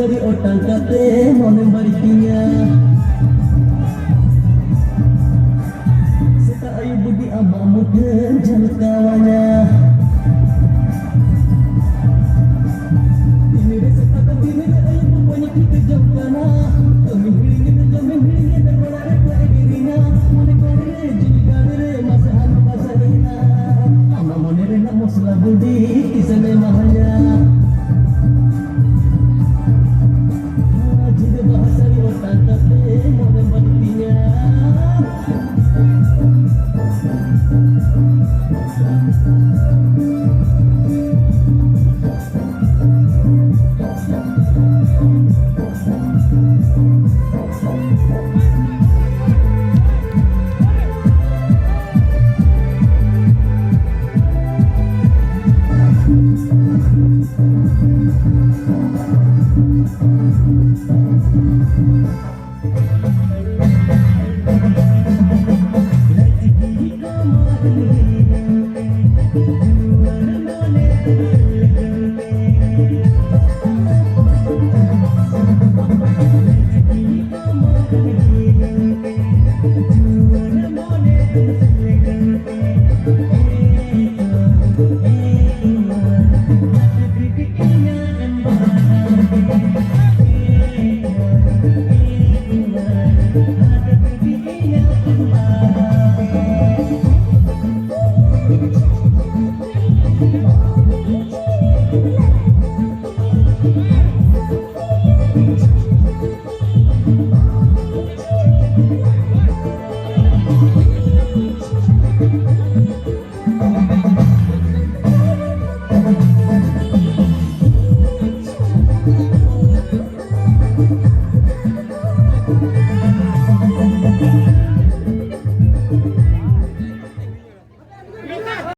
bahasa di otak kate momen barikinya seta ayu budi ama mudeng jal kawannya ini resep atau ini ayu pokoknya kita jauh kana kami hilingnya dan kami hilingnya dan wala rekla dirinya mone kore jadi gare masa anu masa dina ama mone rena mosla budi kisane mahanya bahasa di otak kate momen barikinya